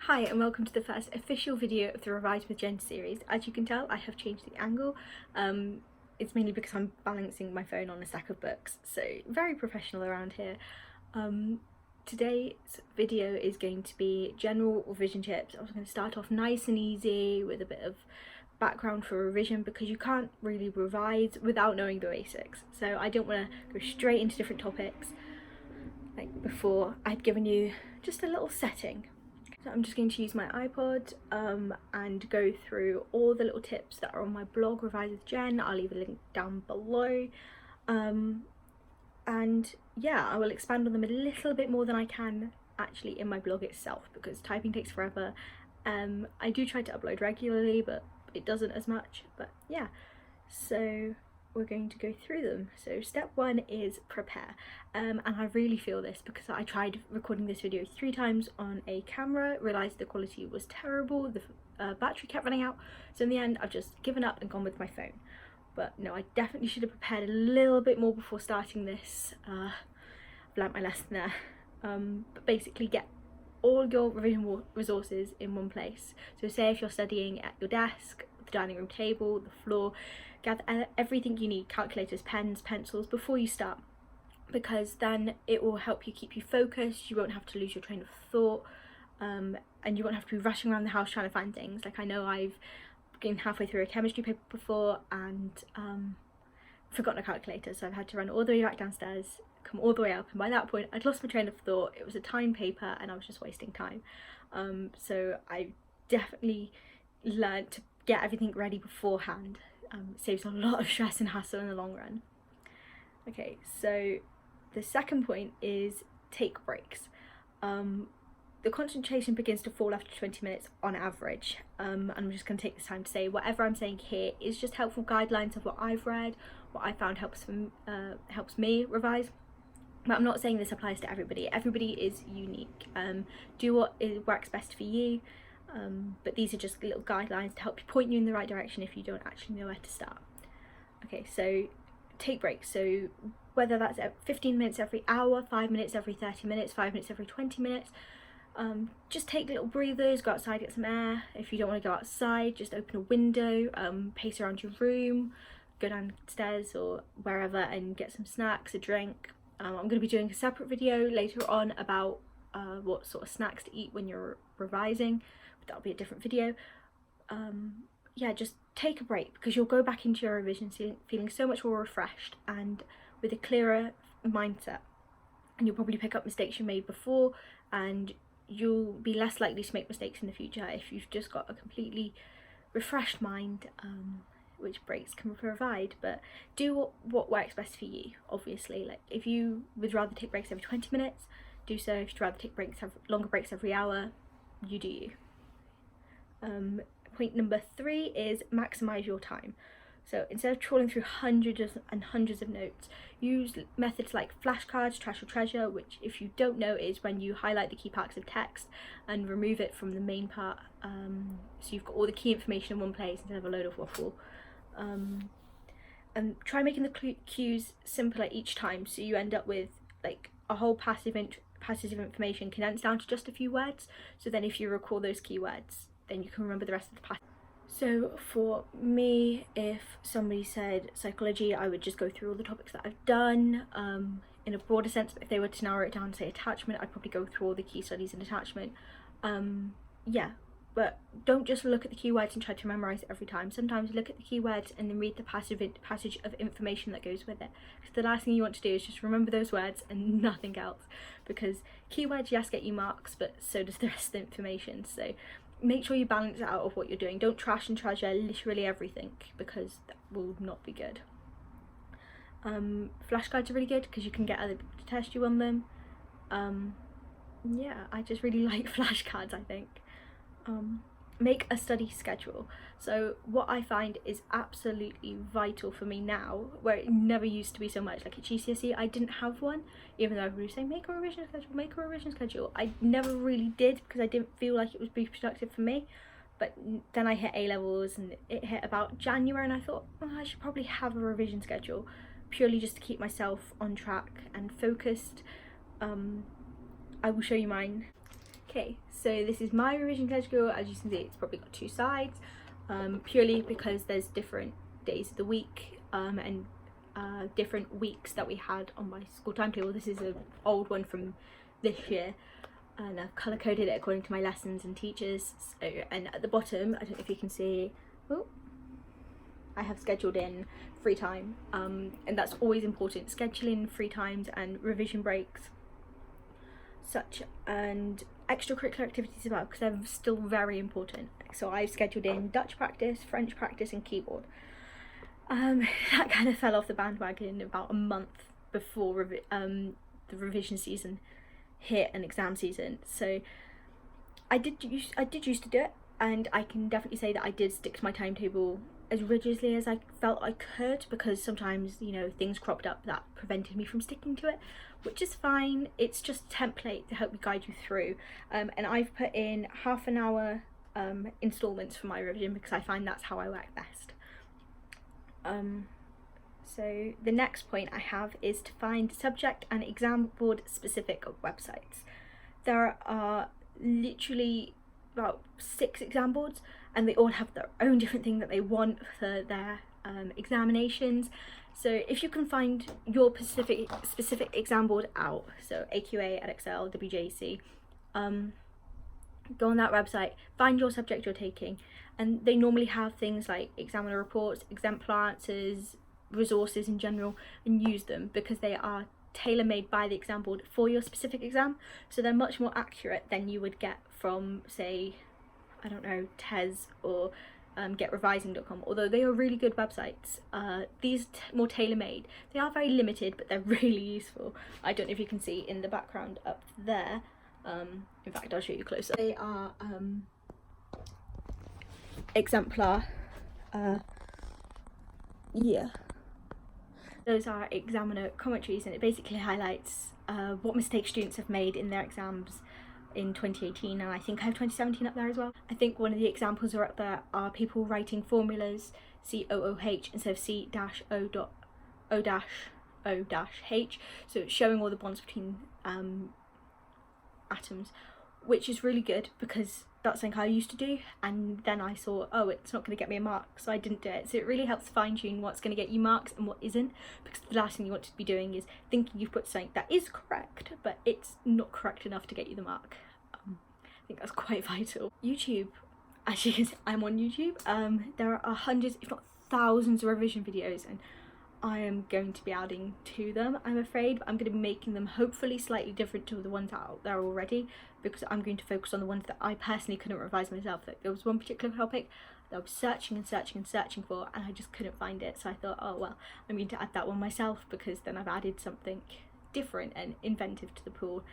Hi and welcome to the first official video of the Revise with Jen series. As you can tell, I have changed the angle. It's mainly because I'm balancing my phone on a stack of books, so very professional around here. Today's video is going to be general revision tips. I was going to start off nice and easy with a bit of background for revision because you can't really revise without knowing the basics. So I don't want to go straight into different topics like before I'd given you just a little setting. So I'm just going to use my iPod and go through all the little tips that are on my blog, Revise with Jen. I'll leave a link down below. And yeah, I will expand on them a little bit more than I can actually in my blog itself because typing takes forever. I do try to upload regularly, but it doesn't as much. But yeah, so we're going to go through them. So step one is prepare, and I really feel this because I tried recording this video 3 times on a camera, realised the quality was terrible, the battery kept running out, so in the end I've just given up and gone with my phone. But no, I definitely should have prepared a little bit more before starting this. I've learnt my lesson there. But basically get all your revision resources in one place. So say if you're studying at your desk, the dining room table, the floor, gather everything you need, calculators, pens, pencils, before you start, because then it will help you keep you focused. You won't have to lose your train of thought, and you won't have to be rushing around the house trying to find things. Like I know I've been halfway through a chemistry paper before and forgotten a calculator, so I've had to run all the way back downstairs, come all the way up, and by that point I'd lost my train of thought. It was a timed paper and I was just wasting time. So I definitely learned to get everything ready beforehand. It saves a lot of stress and hassle in the long run. Okay, so the second point is take breaks. The concentration begins to fall after 20 minutes on average. I'm just going to take this time to say whatever I'm saying here is just helpful guidelines of what I've read, what I found helps me revise. But I'm not saying this applies to everybody. Everybody is unique. Do what works best for you. But these are just little guidelines to help you point you in the right direction if you don't actually know where to start. Okay, so take breaks. So whether that's 15 minutes every hour, 5 minutes every 30 minutes, 5 minutes every 20 minutes, just take little breathers, go outside, get some air. If you don't want to go outside, just open a window, pace around your room, go downstairs or wherever and get some snacks, a drink. I'm going to be doing a separate video later on about what sort of snacks to eat when you're revising. That'll be a different video. Yeah, just take a break because you'll go back into your revision feeling so much more refreshed and with a clearer mindset, and you'll probably pick up mistakes you made before and you'll be less likely to make mistakes in the future if you've just got a completely refreshed mind, which breaks can provide. But do what works best for you, obviously. Like if you would rather take breaks every 20 minutes, do so. If you'd rather take longer breaks every hour, you do you. Point number 3 is maximize your time. So instead of trawling through hundreds and hundreds of notes, use methods like flashcards, trash or treasure, which if you don't know is when you highlight the key parts of text and remove it from the main part, so you've got all the key information in one place instead of a load of waffle. And try making the cues simpler each time, so you end up with like a whole passage of information condensed down to just a few words, so then if you recall those keywords, then you can remember the rest of the passage. So for me, if somebody said psychology, I would just go through all the topics that I've done in a broader sense. But if they were to narrow it down to say attachment, I'd probably go through all the key studies in attachment. Yeah, but don't just look at the keywords and try to memorize it every time. Sometimes look at the keywords and then read the passage of information that goes with it. Because the last thing you want to do is just remember those words and nothing else. Because keywords, yes, get you marks, but so does the rest of the information. So make sure you balance it out of what you're doing. Don't trash and treasure literally everything because that will not be good. Flashcards are really good because you can get other people to test you on them. Yeah, I just really like flashcards, I think. Make a study schedule. So what I find is absolutely vital for me now, where it never used to be so much. Like at GCSE I didn't have one, even though everybody was saying make a revision schedule. I never really did because I didn't feel like it would be productive for me. But then I hit A-levels and it hit about January and I thought, oh, I should probably have a revision schedule, purely just to keep myself on track and focused. I will show you mine. Okay, so this is my revision schedule. As you can see, it's probably got two sides, purely because there's different days of the week and different weeks that we had on my school timetable. This is an old one from this year, and I've colour coded it according to my lessons and teachers. So, and at the bottom, I don't know if you can see, oh, I have scheduled in free time, and that's always important, scheduling free times and revision breaks, such, and extracurricular activities as well, because they're still very important. So I've scheduled in Dutch practice, French practice and keyboard. That kind of fell off the bandwagon about a month before the revision season hit and exam season. So I did used to do it, and I can definitely say that I did stick to my timetable as rigorously as I felt I could, because sometimes, you know, things cropped up that prevented me from sticking to it, which is fine. It's just a template to help me guide you through, and I've put in half an hour installments for my revision because I find that's how I work best. So the next point I have is to find subject and exam board specific websites. There are literally about 6 exam boards, and they all have their own different thing that they want for their examinations. So if you can find your specific exam board out, so AQA, Edexcel, WJC, go on that website, find your subject you're taking, and they normally have things like examiner reports, exemplar answers, resources in general, and use them because they are tailor-made by the exam board for your specific exam, so they're much more accurate than you would get from, say, I don't know, TES or getrevising.com. Although they are really good websites, these more tailor-made, they are very limited, but they're really useful. I don't know if you can see in the background up there, in fact I'll show you closer. They are exemplar, yeah, those are examiner commentaries, and it basically highlights what mistakes students have made in their exams in 2018, and I think I have 2017 up there as well. I think one of the examples are up there are people writing formulas COOH instead of C-O-O-H, so it's showing all the bonds between atoms, which is really good because that's something I used to do, and then I saw, oh, it's not going to get me a mark, so I didn't do it. So it really helps fine-tune what's going to get you marks and what isn't, because the last thing you want to be doing is thinking you've put something that is correct but it's not correct enough to get you the mark. I think that's quite vital. YouTube, as you can see, I'm on YouTube. There are hundreds if not thousands of revision videos, and I am going to be adding to them, I'm afraid, but I'm going to be making them hopefully slightly different to the ones out there already, because I'm going to focus on the ones that I personally couldn't revise myself. Like, there was one particular topic that I was searching and searching and searching for, and I just couldn't find it, so I thought, oh well, I'm going to add that one myself, because then I've added something different and inventive to the pool.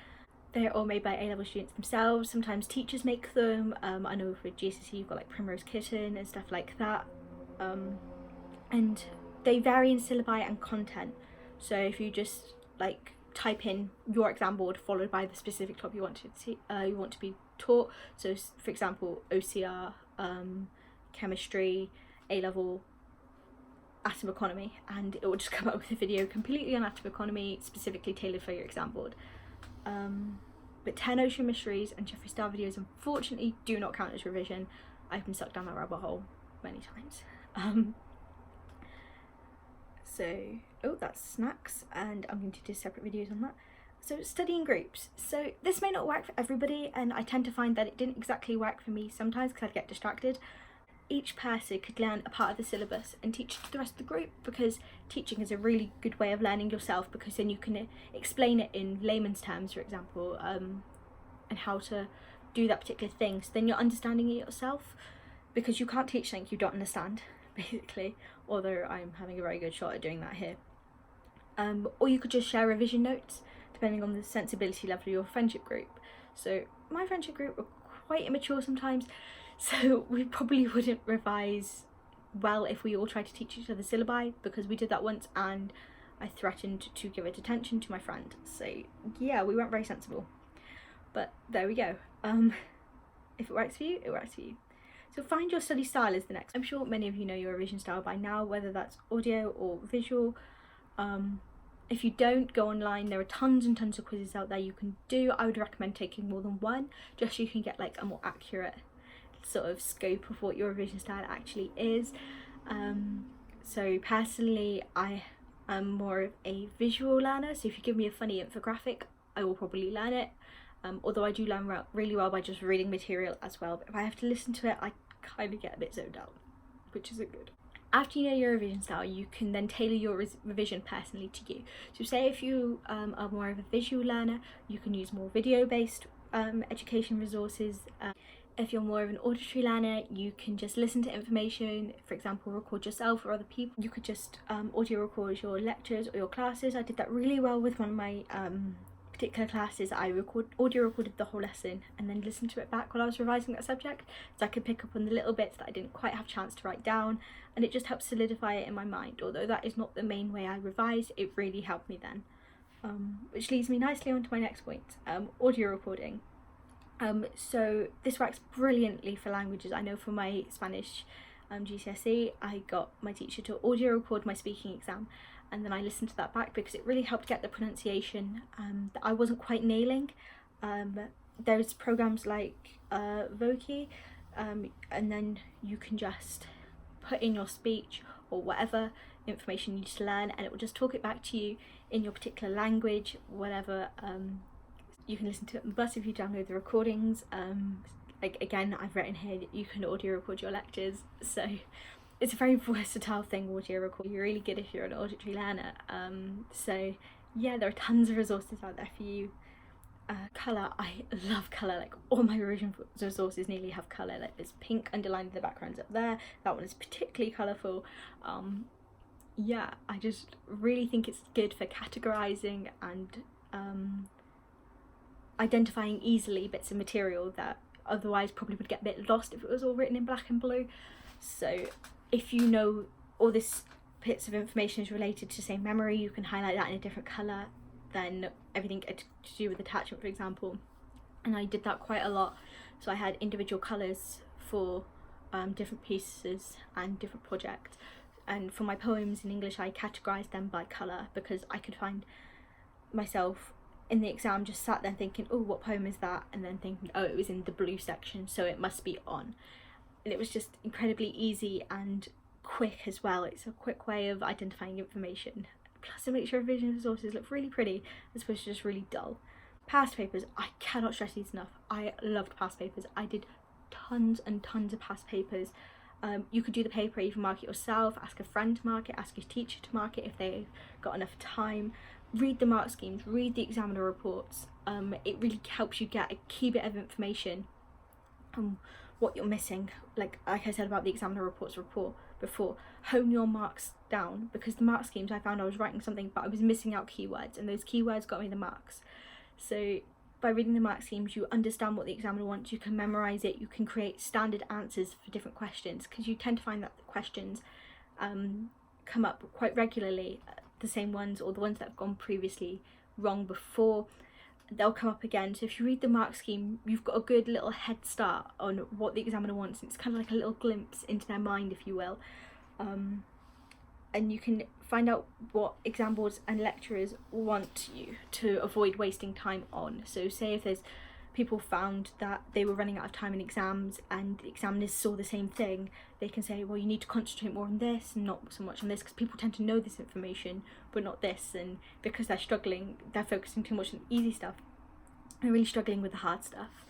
They're all made by A-level students themselves. Sometimes teachers make them. I know for GCSE you've got like Primrose Kitten and stuff like that, and they vary in syllabi and content. So if you just like type in your exam board followed by the specific topic you want to be taught, so for example OCR, chemistry, A-level, atom economy, and it will just come up with a video completely on atom economy specifically tailored for your exam board. But 10 Ocean Mysteries and Jeffree Star videos unfortunately do not count as revision. I've been sucked down that rabbit hole many times. So, oh, that's snacks, and I'm going to do separate videos on that. So, studying groups. So, this may not work for everybody, and I tend to find that it didn't exactly work for me sometimes because I'd get distracted. Each person could learn a part of the syllabus and teach it to the rest of the group, because teaching is a really good way of learning yourself, because then you can explain it in layman's terms, for example, and how to do that particular thing. So then you're understanding it yourself, because you can't teach something you don't understand, basically, although I'm having a very good shot at doing that here. Or you could just share revision notes depending on the sensibility level of your friendship group. So my friendship group were quite immature sometimes, so we probably wouldn't revise well if we all tried to teach each other syllabi, because we did that once and I threatened to give it attention to my friend. So yeah, we weren't very sensible, but there we go. If it works for you, it works for you. So find your study style is the next. I'm sure many of you know your revision style by now, whether that's audio or visual. If you don't, go online. There are tons and tons of quizzes out there you can do. I would recommend taking more than one, just so you can get like a more accurate sort of scope of what your revision style actually is. So personally, I am more of a visual learner, so if you give me a funny infographic, I will probably learn it. Although I do learn really well by just reading material as well, but if I have to listen to it, I kind of get a bit zoned out, which isn't good. After you know your revision style, you can then tailor your revision personally to you. So say if you are more of a visual learner, you can use more video-based education resources. If you're more of an auditory learner, you can just listen to information, for example, record yourself or other people. You could just audio record your lectures or your classes. I did that really well with one of my particular classes. I audio recorded the whole lesson and then listened to it back while I was revising that subject, so I could pick up on the little bits that I didn't quite have a chance to write down, and it just helped solidify it in my mind. Although that is not the main way I revise, it really helped me then. Which leads me nicely on to my next point, audio recording. So this works brilliantly for languages. I know for my Spanish GCSE, I got my teacher to audio record my speaking exam, and then I listened to that back because it really helped get the pronunciation that I wasn't quite nailing. There's programs like Voki, and then you can just put in your speech or whatever information you need to learn, and it will just talk it back to you in your particular language, whatever. You can listen to it on the bus if you download the recordings. Like again, I've written here that you can audio record your lectures, so it's a very versatile thing, audio record. You're really good if you're an auditory learner. So yeah, there are tons of resources out there for you. Colour, I love colour. Like all my revision resources nearly have colour. Like there's pink underlined in the backgrounds up there. That one is particularly colourful. Yeah, I just really think it's good for categorising and identifying easily bits of material that otherwise probably would get a bit lost if it was all written in black and blue. So if you know all this bits of information is related to, say, memory, you can highlight that in a different colour than everything to do with attachment, for example. And I did that quite a lot, so I had individual colours for different pieces and different projects. And for my poems in English, I categorised them by colour because I could find myself in the exam just sat there thinking, oh, what poem is that? And then thinking, oh, it was in the blue section, so it must be on. And it was just incredibly easy and quick as well. It's a quick way of identifying information. Plus it makes your revision resources look really pretty as opposed to just really dull. Past papers, I cannot stress these enough. I loved past papers. I did tons and tons of past papers. You could do the paper, even mark it yourself, ask a friend to mark it, ask your teacher to mark it if they've got enough time. Read the mark schemes, read the examiner reports. It really helps you get a key bit of information on what you're missing. Like I said about the examiner reports before, hone your marks down, because the mark schemes, I found I was writing something but I was missing out keywords, and those keywords got me the marks. So by reading the mark schemes, you understand what the examiner wants, you can memorise it, you can create standard answers for different questions, because you tend to find that the questions come up quite regularly, the same ones or the ones that have gone previously wrong before, they'll come up again. So if you read the mark scheme, you've got a good little head start on what the examiner wants. It's kind of like a little glimpse into their mind, if you will. And you can find out what exam boards and lecturers want you to avoid wasting time on. So say if there's people found that they were running out of time in exams and the examiners saw the same thing, they can say, well, you need to concentrate more on this and not so much on this, because people tend to know this information but not this, and because they're struggling, they're focusing too much on the easy stuff, they're really struggling with the hard stuff.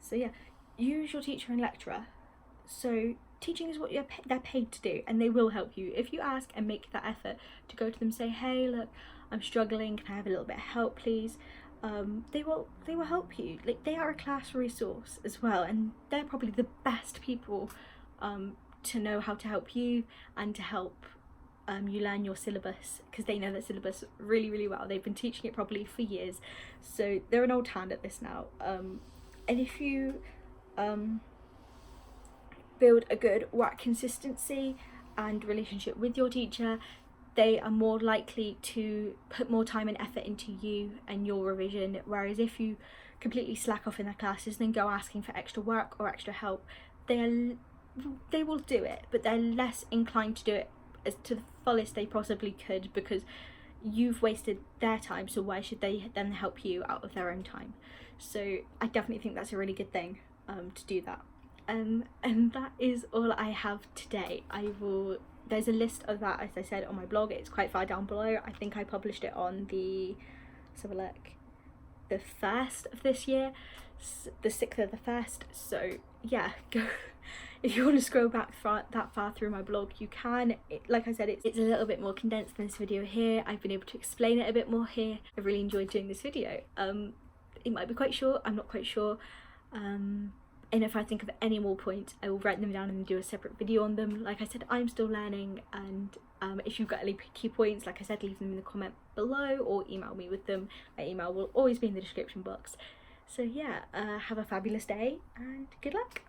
So yeah, use your teacher and lecturer. So teaching is what they're paid to do, and they will help you. If you ask and make that effort to go to them, say, hey, look, I'm struggling, can I have a little bit of help please? They will help you. Like, they are a class resource as well, and they're probably the best people to know how to help you and to help you learn your syllabus, because they know that syllabus really, really well. They've been teaching it properly for years, so they're an old hand at this now. And if you build a good work consistency and relationship with your teacher, they are more likely to put more time and effort into you and your revision. Whereas if you completely slack off in their classes and then go asking for extra work or extra help, they will do it, but they're less inclined to do it as to the fullest they possibly could, because you've wasted their time, so why should they then help you out of their own time? So I definitely think that's a really good thing to do that. And that is all I have today. There's a list of that, as I said, on my blog. It's quite far down below. I think I published it on the 1st of this year, the 6th of the 1st. So yeah, go if you want to scroll back that far through my blog, you can. Like I said, it's a little bit more condensed than this video here. I've been able to explain it a bit more here. I really enjoyed doing this video. It might be quite short, I'm not quite sure. And if I think of any more points, I will write them down and do a separate video on them. Like I said, I'm still learning, and if you've got any key points, like I said, leave them in the comment below or email me with them. My email will always be in the description box. So yeah, have a fabulous day and good luck.